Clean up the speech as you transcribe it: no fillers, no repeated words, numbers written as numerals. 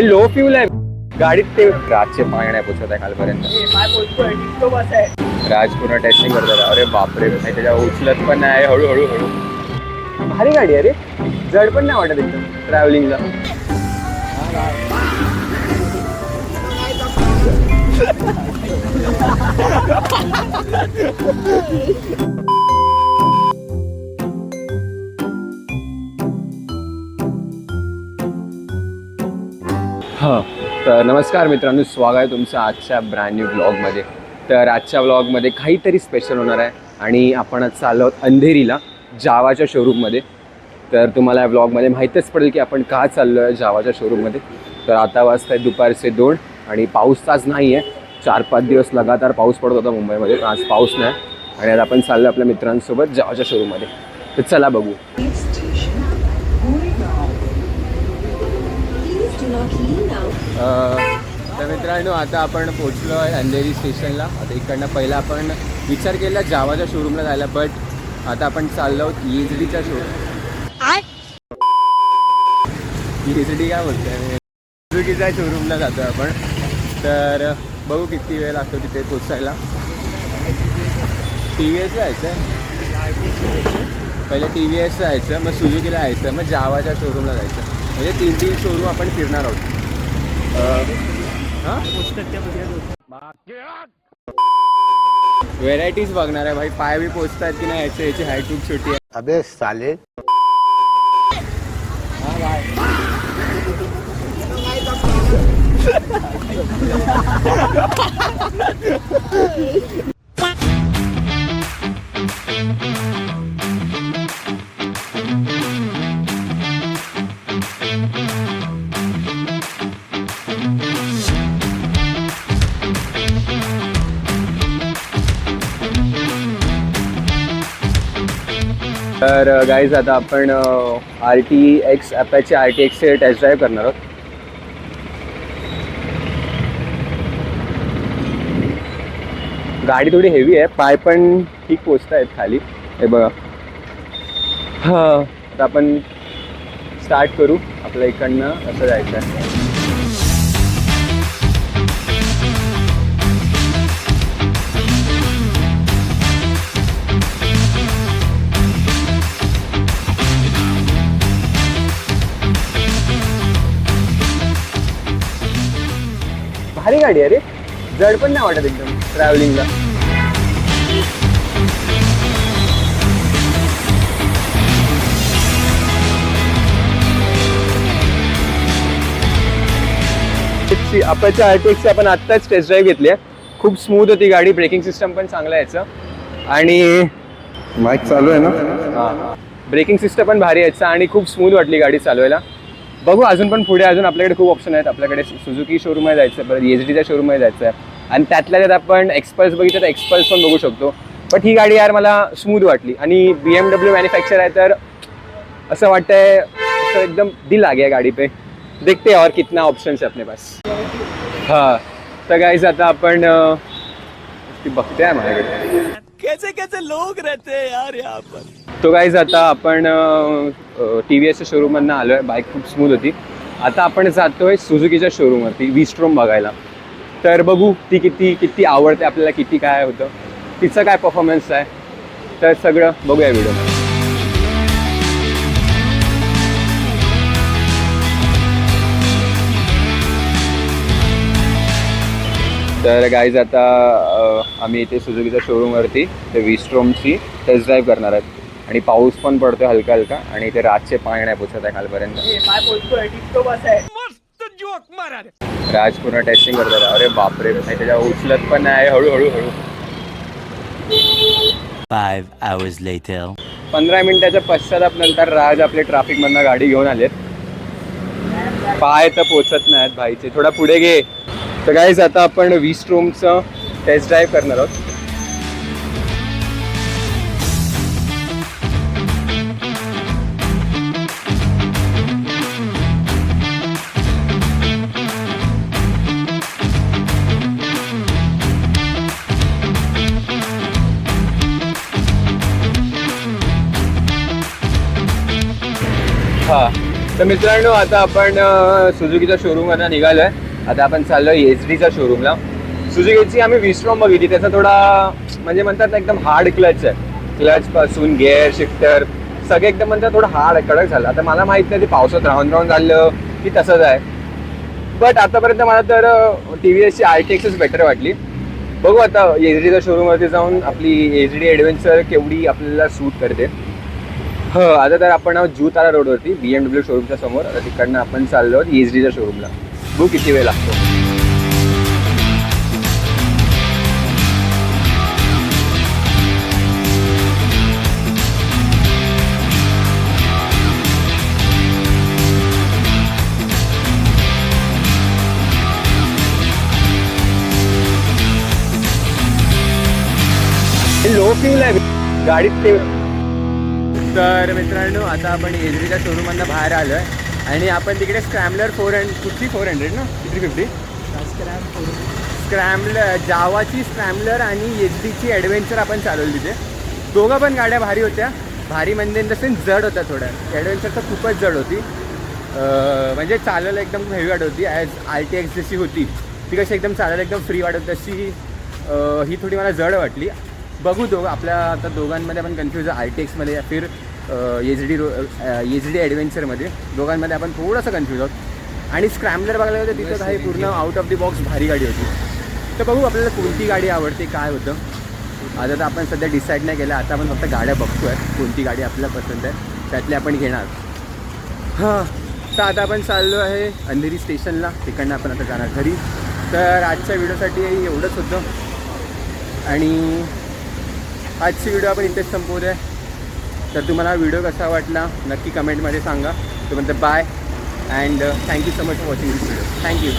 Low fuel आहे गाडीत. ते राजचे पाय नाही पोचत आहे खालपर्यंत. राज पूर्ण टेस्टिंग करतात. अरे बापरे, त्याच्या उचलत पण नाही. हळूहळू भारी गाडी आहे रे, जड पण नाही वाटत एकदम ट्रॅव्हलिंगला. हां, तर नमस्कार मित्रांनो, स्वागत आहे तुमचं आजच्या ब्रँड न्यू ब्लॉगमध्ये. तर आजच्या ब्लॉगमध्ये काहीतरी स्पेशल होणार आहे आणि आपण आज चाललो आहोत अंधेरीला, जावाच्या शोरूममध्ये. तर तुम्हाला या ब्लॉगमध्ये माहीतच पडेल की आपण का चाललो आहे जावाच्या शोरूममध्ये. तर आता वाजता आहे दुपारचे 2 आणि पाऊस आज नाही आहे. 4-5 दिवस लगातार पाऊस पडत होता मुंबईमध्ये, पण आज पाऊस नाही. आणि आता आपण चाललो आपल्या मित्रांसोबत जावाच्या शोरूममध्ये. तर चला बघू. तर मित्रांनो, आता आपण पोचलो आहे अंधेरी स्टेशनला. आता इकडनं पहिला आपण विचार केला जावाच्या शोरूमला जायला, बट आता आपण चाललो आहोत ESDच्या शोरूम. ESD काय बोलतोय, सुझुकीच्या शोरूमला जातो आपण. तर बघू किती वेळ लागतो तिथे पोचायला. TVS जायचं आहे पहिले, TVS जायचं, मग सुझुकीला जायचं, मग जावाच्या शोरूमला जायचं. म्हणजे 3 शोरूम आपण फिरणार आहोत. व्हेरायटीज बघणार आहे भाई. पाय बी पोचतात की नाही याची हाईट खूप छोटी आहे. अबे साले. तर गाईज, आता आपण RTX Apache RTXचे टेस्ट ड्राईव्ह करणार आहोत. गाडी थोडी हेवी आहे, पाय पण ठीक पोचत आहेत खाली, हे बघा. हां, आता आपण स्टार्ट करू. आपल्या इकडनं असं जायचं आहे. भारी गाडी आहे रे, जड पण नाही वाटत एकदम ट्रॅव्हलिंगला. Apache RTX आपण आत्ताच टेस्ट ड्राईव्ह घेतली आहे. खूप स्मूथ होती गाडी, ब्रेकिंग सिस्टम पण चांगलं आहे याचं. आणि माईक चालू आहे ना? हां, ब्रेकिंग सिस्टम पण भारी आहे याचं आणि खूप स्मूथ वाटली गाडी चालवायला. बघू अजून पण पुढे अजून आपल्याकडे खूप ऑप्शन आहेत. आपल्याकडे सुझुकी शोरूममध्ये जायचं आहे, परत ESDच्या शोरूममध्ये जायचं आहे, आणि त्यातल्या त्यात आपण एक्सपल्स बघितलं तर एक्सपल्स पण बघू शकतो. बट ही गाडी यार मला स्मूथ वाटली. आणि BMW मॅन्युफॅक्चर आहे, तर असं वाटतंय असं एकदम दिल आ गया गाडी पे. देखते और कितना ऑप्शन्स है अपने पास. हां, तर गाईज आता आपण बघते आहे माझ्याकडे कैसे कैसे लोग रहते हैं यार यहाँ पर. तो गाईज आता आपण TVSच्या शोरूममधनं आलो आहे. बाईक खूप स्मूथ होती. आता आपण जातो आहे सुझुकीच्या शोरूमवरती V-Strom बघायला. तर बघू ती किती आवडते आपल्याला, किती काय होतं, तिचं काय परफॉर्मन्स आहे, तर सगळं बघूया व्हिडिओमध्ये. तर गाईज आता आम्ही इथे सुझुकीच्या शोरूमवरती ते V-Stromची टेस्ट ड्राईव्ह करणार आहेत. आणि पाऊस पण पडतोय हलका हलका, आणि इथे राजचे पाय नाही पोचत आहे खालपर्यंत. राज पूर्ण टेस्टिंग करतात. अरे बापरे, त्याच्या उचलत पण नाही. हळूहळू 5 hours later. 15 मिनिटाच्या पश्चाताप नंतर राज आपले ट्रॅफिकमधनं गाडी घेऊन आलेत. पाय तर पोचत नाहीत भाईचे, थोडा पुढे घे. तर गाईज आता आपण V-Stromचं टेस्ट ड्राईव्ह करणार आहोत. हां, तर मित्रांनो आता आपण सुझुकीच्या शोरूमला निघालो आहे. आता आपण चाललो आहे एच-डीच्या शोरूमला. सुझुकीची आम्ही विस्ट्रॉम बघितली, त्याचा थोडा म्हणजे म्हणतात ना एकदम हार्ड क्लच आहे. क्लचपासून गिअर शिफ्टर सगळे एकदम म्हणतात थोडं हार्ड कडक झालं. आता मला माहीत नाही ते पावसात राहून राहून झालं की तसंच आहे, बट आतापर्यंत मला तर TVSची RTXच बेटर वाटली. बघू आता एच-डीच्या शोरूमवरती जाऊन आपली एच-डी ॲडव्हेंचर केवढी आपल्याला सूट करते. आता तर आपण आहोत जू तारा रोडवरती BMW शोरूमच्या समोर. आता तिकडनं आपण चाललो आहोत एच-डीच्या शोरूमला. बघू किती वेळ लागतो. लो फ्यूल आहे गाडीत ते. तर मित्रांनो आता आपण एच-डीच्या शोरूममधनं बाहेर आलो आहे आणि आपण तिकडे स्क्रॅम्बलर 400 ना 350 स्क्रॅम्बलर जावाची स्क्रॅम्बलर आणि एच-डीची ॲडव्हेंचर आपण चालवली तिथे. दोघं पण गाड्या भारी होत्या. भारी म्हणजे इन द सेन्स जड होत्या थोड्या. ॲडव्हेंचर तर खूपच जड होती, म्हणजे चालायला एकदम हेवी वाटत होती. ॲज RTX जशी होती ती कशी एकदम चालायला एकदम फ्री वाटत, तशी ही थोडी मला जड वाटली. बघू आपल्या आता दोघांमध्ये आपण कन्फ्यूज आहे, RTXमध्ये या फिर एच-डी ॲडव्हेंचरमध्ये. दोघांमध्ये आपण थोडंसं कन्फ्यूज आहोत. आणि स्क्रॅम्बलर बघायला होतं तिथं काही पूर्ण आउट ऑफ दी बॉक्स भारी गाडी होती. तर बघू आपल्याला कोणती गाडी आवडते काय होतं. आता तर आपण सध्या डिसाईड नाही केलं. आता आपण फक्त गाड्या बघतो आहे, कोणती गाडी आपल्याला पसंत आहे त्यातली आपण घेणार. तर आता आपण चाललो आहे अंधेरी स्टेशनला. तिकडनं आपण आता जाणार घरी. तर आजच्या व्हिडिओसाठी एवढंच होतं आणि आजची व्हिडिओ आपण इथेच संपवतो आहे. तर तुम्हाला व्हिडिओ कसा वाटला नक्की कमेंटमध्ये सांगा. तोपर्यंत bye and thank you so much for watching this video. Thank you.